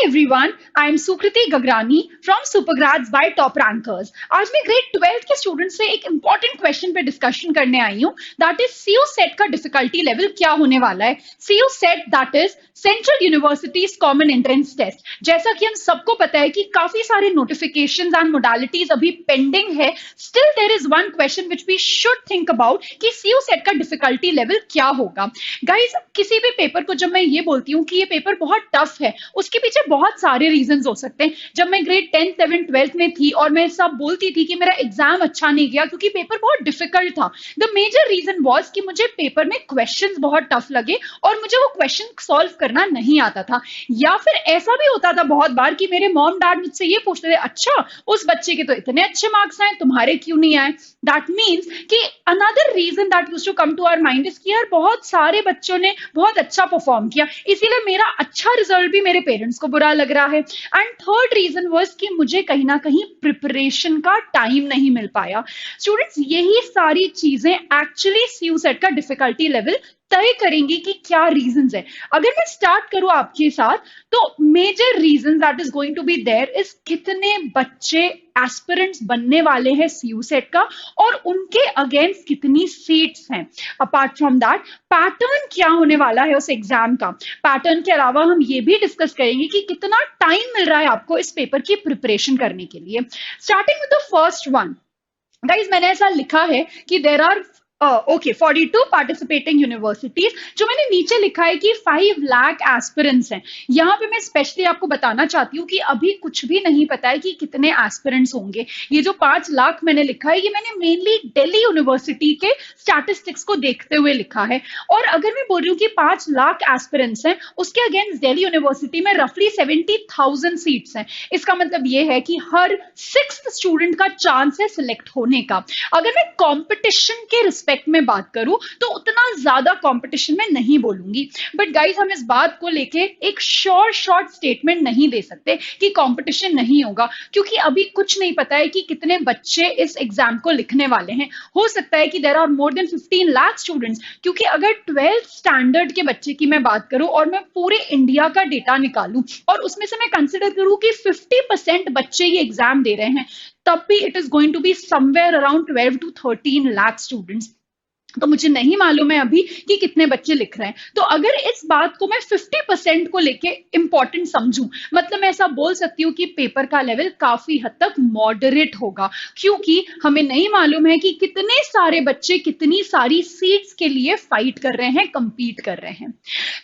everyone, I am Sukriti Gagrani from Supergrads by Top Rankers. आज मैं grade 12 के student से एक इंपॉर्टेंट क्वेश्चन पे डिस्कशन करने आई हूँ, दैट इज सीयू सेट का डिफिकल्टी लेवल क्या होने वाला है। C U set that is central universities common entrance test. जैसा कि हम सबको पता है कि काफी सारे नोटिफिकेशंस एंड मोडालिटीज अभी पेंडिंग है, still there is one question which we should think about कि सीयू सेट का डिफिकल्टी लेवल क्या होगा। गाइज, किसी भी पेपर को जब मैं ये बोलती हूँ कि ये पेपर बहुत टफ है, उसके पीछे बहुत सारे रीजंस हो सकते हैं। जब मैं ग्रेड 10th 11th 12th में थी और मैं सब बोलती थी कि मेरा एग्जाम अच्छा नहीं गया क्योंकि पेपर बहुत डिफिकल्ट था, द मेजर रीजन वाज कि मुझे पेपर में क्वेश्चंस बहुत टफ लगे और मुझे वो क्वेश्चन सॉल्व करना नहीं आता था। या फिर ऐसा भी होता था बहुत बार कि मेरे मॉम डैड मुझसे ये पूछते थे, अच्छा उस बच्चे के तो इतने अच्छे मार्क्स आए, तुम्हारे क्यों नहीं आए। दैट मीन्स कि another reason that used to come to our mind is कि यार बहुत सारे बच्चों ने बहुत अच्छा परफॉर्म किया, इसीलिए मेरा अच्छा रिजल्ट भी मेरे पेरेंट्स को बुरा लग रहा है। एंड थर्ड रीजन वाज कि मुझे कहीं ना कहीं प्रिपरेशन का टाइम नहीं मिल पाया। स्टूडेंट्स, यही सारी चीजें एक्चुअली सीयू सेट का डिफिकल्टी लेवल तय करेंगी कि क्या रीजंस है। अगर मैं स्टार्ट करूं आपके साथ, तो major reason that is going to be there is कितने बच्चे एस्पिरेंट्स बनने वाले हैं सीयू सेट का और उनके अगेंस्ट कितनी सीट्स हैं। अपार्ट फ्रॉम दैट, पैटर्न क्या होने वाला है उस एग्जाम का। पैटर्न के अलावा हम ये भी डिस्कस करेंगे कि कितना टाइम मिल रहा है आपको इस पेपर की प्रिपरेशन करने के लिए। Starting with the first one, guys, मैंने ऐसा लिखा है कि देर आर 42 पार्टिसिपेटिंग यूनिवर्सिटीज। जो मैंने नीचे लिखा है कि 5 लाख एस्पिरेंट्स हैं, यहां पे मैं स्पेशली आपको बताना चाहती हूँ कि अभी कुछ भी नहीं पता है कि कितने एस्पिरेंट्स होंगे। ये जो 5 लाख मैंने लिखा है, ये मैंने मेनली दिल्ली यूनिवर्सिटी के स्टैटिस्टिक्स को देखते हुए लिखा है। और अगर मैं बोल रही हूँ कि 5 लाख एस्पिरेंट्स हैं, उसके अगेंस्ट दिल्ली यूनिवर्सिटी में रफली 70,000 सीट्स हैं। इसका मतलब ये है कि हर 6th स्टूडेंट का चांस है सिलेक्ट होने का। अगर मैं कॉम्पिटिशन के रिस्पेक्ट में बात करूं तो उतना ज्यादा कंपटीशन में नहीं बोलूंगी, बट गाइस हम इस बात को लेके एक शॉर्ट स्टेटमेंट नहीं दे सकते कि कंपटीशन नहीं होगा, क्योंकि अभी कुछ नहीं पता है कि कितने बच्चे इस एग्जाम को लिखने वाले हैं। हो सकता है कि there are more than 15 lakh students, क्योंकि अगर 12th स्टैंडर्ड के बच्चे की मैं बात करूं और मैं पूरे इंडिया का डेटा निकालूं और उसमें से मैं कंसिडर करूं कि 50% बच्चे ये एग्जाम दे रहे हैं, तब भी it is going to be somewhere around 12 to 13 lakh students. तो मुझे नहीं मालूम है अभी कि कितने बच्चे लिख रहे हैं। तो अगर इस बात को मैं 50% को लेके इंपॉर्टेंट समझूं, मतलब मैं ऐसा बोल सकती हूँ कि पेपर का लेवल काफी हद तक मॉडरेट होगा, क्योंकि हमें नहीं मालूम है कि कितने सारे बच्चे कितनी सारी सीट्स के लिए फाइट कर रहे हैं, कंपीट कर रहे हैं।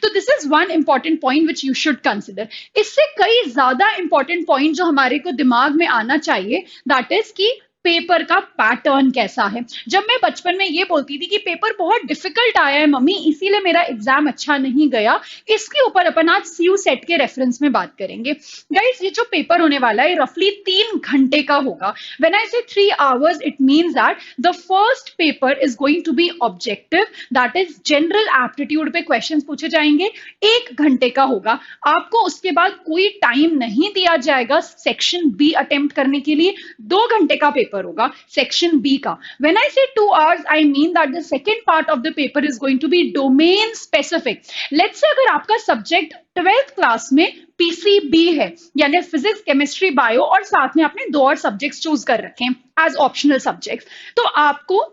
तो this is one important point which you should consider. इससे कई ज्यादा इंपॉर्टेंट पॉइंट जो हमारे को दिमाग में आना चाहिए, दैट इज कि पेपर का पैटर्न कैसा है। जब मैं बचपन में ये बोलती थी कि पेपर बहुत डिफिकल्ट आया है मम्मी, इसीलिए मेरा एग्जाम अच्छा नहीं गया, इसके ऊपर अपन आज सीयू सेट के रेफरेंस में बात करेंगे। गाइस, ये जो पेपर होने वाला है रफली 3 घंटे का होगा। When I say 3 hours, it means that the first paper is going to be objective, that is general aptitude पे क्वेश्चंस पूछे जाएंगे। 1 घंटे का होगा। आपको उसके बाद कोई टाइम नहीं दिया जाएगा सेक्शन बी अटेम्प्ट करने के लिए। 2 घंटे का पेपर होगा सेक्शन बी का। When I say 2 hours, I mean that the second part of the paper is going to be domain specific. Let's say अगर आपका सब्जेक्ट 12th क्लास में पीसीबी है, यानी फिजिक्स, केमिस्ट्री, बायो, और साथ में आपने 2 और सब्जेक्ट्स चूज कर रखे हैं एज ऑप्शनल सब्जेक्ट्स, तो आपको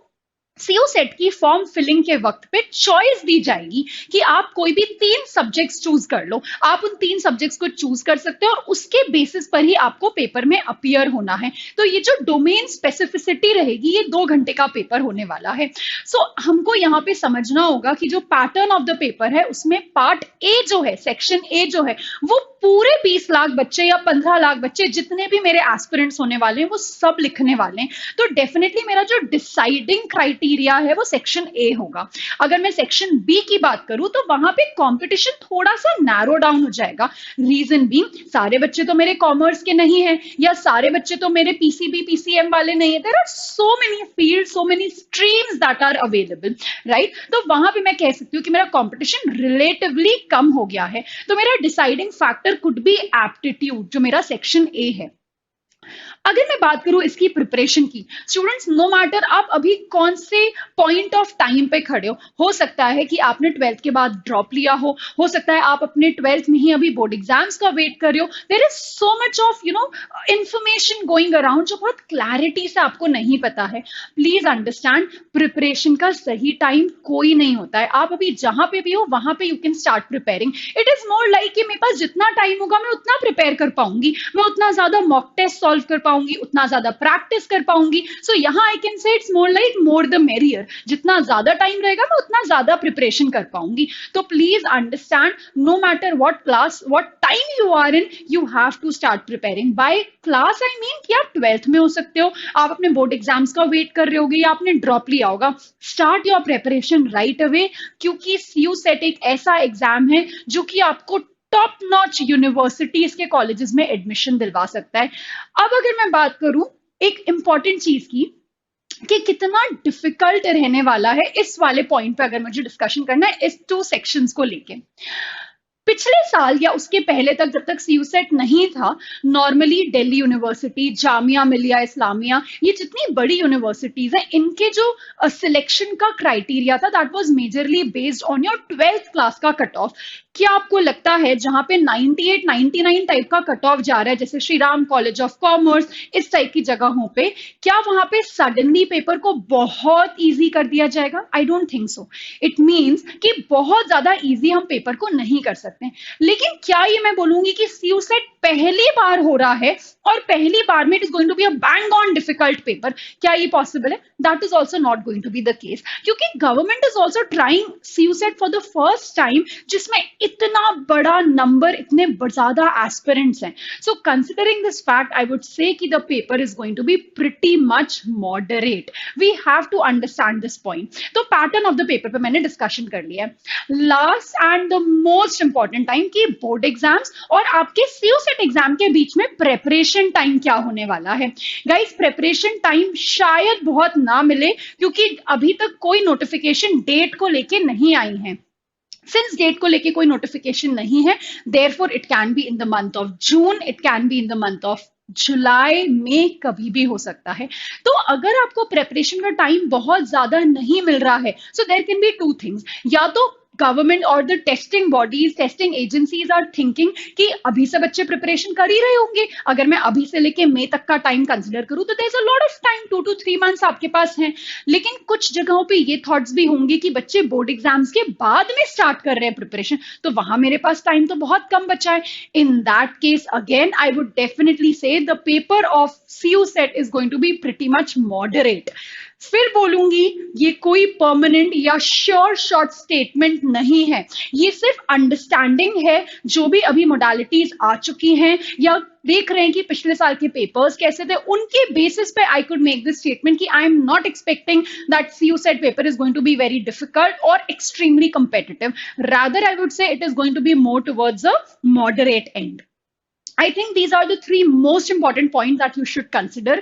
सीयू सेट की फॉर्म फिलिंग के वक्त पे चॉइस दी जाएगी कि आप कोई भी 3 सब्जेक्ट्स चूज कर लो। आप उन 3 सब्जेक्ट्स को चूज कर सकते हो और उसके बेसिस पर ही आपको पेपर में अपीयर होना है। तो ये जो डोमेन स्पेसिफिसिटी रहेगी, ये 2 घंटे का पेपर होने वाला है। सो हमको यहाँ पे समझना होगा कि जो पैटर्न ऑफ द पेपर है, उसमें पार्ट ए जो है, सेक्शन ए जो है, वो पूरे 20 लाख बच्चे या 15 लाख बच्चे जितने भी मेरे एस्पिरेंट्स होने वाले हैं वो सब लिखने वाले हैं। तो डेफिनेटली मेरा जो डिसाइडिंग क्राइटेरिया है वो सेक्शन ए होगा। अगर मैं सेक्शन बी की बात करूं तो वहां पे कंपटीशन थोड़ा सा नैरो डाउन हो जाएगा। रीजन बीइंग, सारे बच्चे तो मेरे कॉमर्स के नहीं है या सारे बच्चे तो मेरे पीसीबी पीसीएम वाले नहीं है। There are so many field, so many streams that are available, right. तो वहां पे मैं कह सकती हूँ कि मेरा कंपटीशन रिलेटिवली कम हो गया है। तो मेरा deciding factor could be aptitude, जो मेरा सेक्शन ए है। अगर मैं बात करूं इसकी प्रिपरेशन की, स्टूडेंट्स नो मैटर आप अभी कौन से पॉइंट ऑफ टाइम पे खड़े हो सकता है कि आपने 12th के बाद ड्रॉप लिया हो सकता है आप अपने 12th में ही अभी बोर्ड एग्जाम्स का वेट कर रहे हो। There is so much of information going around जो बहुत क्लैरिटी से आपको नहीं पता है। प्लीज अंडरस्टैंड, प्रिपरेशन का सही टाइम कोई नहीं होता है। आप अभी जहां पे भी हो वहां पे you can start preparing. It is more like कि मेरे पास जितना टाइम होगा मैं उतना प्रिपेयर कर पाऊंगी, मैं उतना ज्यादा मॉक टेस्ट सॉल्व कर पाऊंगी, उतना ज्यादा प्रैक्टिस कर पाऊंगी। सो यहाँ I can say it's more like more the merrier, जितना ज्यादा टाइम रहेगा मैं उतना ज्यादा प्रिपरेशन कर पाऊंगी। तो please understand, no matter what class what time you are in, you have to start preparing. By class I mean कि आप 12th में हो सकते हो, आप अपने बोर्ड एग्जाम्स का वेट कर रहे होगे या आपने ड्रॉप लिया होगा। Start your preparation right away, क्योंकि सीयू सेट एक ऐसा एग्जाम है जो कि आपको टॉप नॉच यूनिवर्सिटीज के कॉलेजेस में एडमिशन दिलवा सकता है। अब अगर मैं बात करूं एक इंपॉर्टेंट चीज की कि कितना डिफिकल्ट रहने वाला है, इस वाले पॉइंट पे अगर मुझे डिस्कशन करना है इस 2 सेक्शंस को लेके। पिछले साल या उसके पहले तक जब तक सीयू सेट नहीं था, नॉर्मली दिल्ली यूनिवर्सिटी, जामिया मिलिया इस्लामिया, ये जितनी बड़ी यूनिवर्सिटीज हैं, इनके जो सिलेक्शन का क्राइटेरिया था that was majorly based on your 12th class का कट ऑफ। क्या आपको लगता है जहां पे 98 99 टाइप का कट ऑफ जा रहा है, जैसे Shri Ram college of commerce, इस टाइप की जगहों पे, क्या वहां पे सडनली पेपर को बहुत इजी कर दिया जाएगा? I don't think so. It means कि बहुत ज्यादा इजी हम पेपर को नहीं कर सकते। लेकिन क्या ये मैं बोलूंगी कि सीयू सेट पहली बार हो रहा है और पहली बार में it is going to be a bang on difficult paper? क्या ये पॉसिबल है? That is also not going to be the case, क्योंकि government is also trying CUET for the first time, जिसमें इतना बड़ा नंबर, इतने ज्यादा aspirants हैं। So considering this fact, I would say कि the paper is going to be pretty much moderate. We have to understand this point. तो pattern of the paper पे मैंने डिस्कशन कर लिया है। Last and the most important time की board exams और आपके सीयू सेट एग्जाम के बीच में प्रेपरेशन टाइम क्या होने वाला है। गाइस, प्रेपरेशन टाइम शायद बहुत ना मिले, क्योंकि अभी तक कोई नोटिफिकेशन डेट को लेके नहीं आई है। सिंस डेट को लेके कोई नोटिफिकेशन नहीं है, therefore it can be in the month of June, it can be in the month of July में, कभी भी हो सकता है। तो अगर आपको प्रेपरेशन का टाइम बहुत ज्यादा नहीं मिल रहा है, so there can be 2 things. या तो गवर्नमेंट और the testing bodies, testing agencies are thinking कि अभी से बच्चे प्रिपरेशन कर ही रहे होंगे, अगर मैं अभी से लेके मई तक का टाइम कंसिडर करूं तो there is a lot of time, 2 to 3 months आपके पास हैं। लेकिन कुछ जगहों पे ये थॉट्स भी होंगे कि बच्चे बोर्ड एग्जाम्स के बाद में स्टार्ट कर रहे हैं प्रिपरेशन, तो वहां मेरे पास टाइम तो बहुत कम बचा है। In that case again I would definitely say the paper of CUET is going to be pretty much moderate. फिर बोलूंगी, ये कोई परमानेंट या श्योर शॉर्ट स्टेटमेंट नहीं है, ये सिर्फ अंडरस्टैंडिंग है। जो भी अभी मोडालिटीज आ चुकी हैं या देख रहे हैं कि पिछले साल के पेपर्स कैसे थे, उनके बेसिस पे I could make this statement कि I am not expecting that CUET paper is going to be very difficult और extremely competitive. Rather I would say it is going to be more towards a moderate end. I think these are the 3 most important points that you should consider.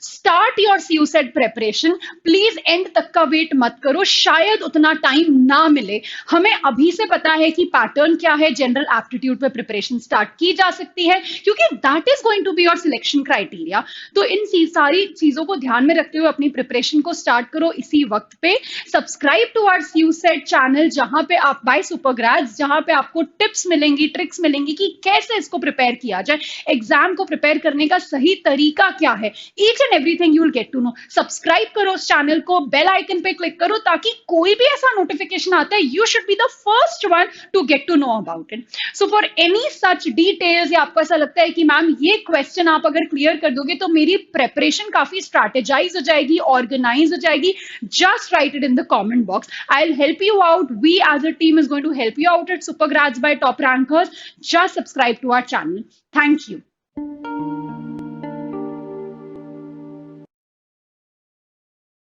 Start your CU set preparation. Please end तक का wait मत करो, शायद उतना time ना मिले। हमें अभी से पता है कि पैटर्न क्या है, जनरल एप्टीट्यूड पे प्रिपरेशन स्टार्ट की जा सकती है, क्योंकि that is going to be your selection criteria. तो इन सारी चीजों को ध्यान में रखते हुए अपनी प्रिपरेशन को स्टार्ट करो इसी वक्त पे। Subscribe to our CU set channel, जहां पे आप बाय सुपरग्रेड्स, जहां पे आपको टिप्स मिलेंगी, ट्रिक्स मिलेंगी कि कैसे इसको प्रिपेयर किया जाए, एग्जाम को प्रिपेयर करने का सही तरीका क्या है। Each and everything you will get to know. Subscribe करो इस चैनल को, बेल आइकन पे क्लिक करो, ताकि कोई भी ऐसा नोटिफिकेशन आता है you should be the first one to get to know about it. So for any such details, या आपको ऐसा लगता है कि मैम ये क्वेश्चन आप अगर क्लियर कर दोगे तो मेरी प्रेपरेशन काफी स्ट्रैटेजाइज हो जाएगी, ऑर्गेनाइज हो जाएगी, just write it in the comment box. I will help you out. We as a team is going to help you out at Supergrades by top rankers. Just subscribe to our channel. Thank you.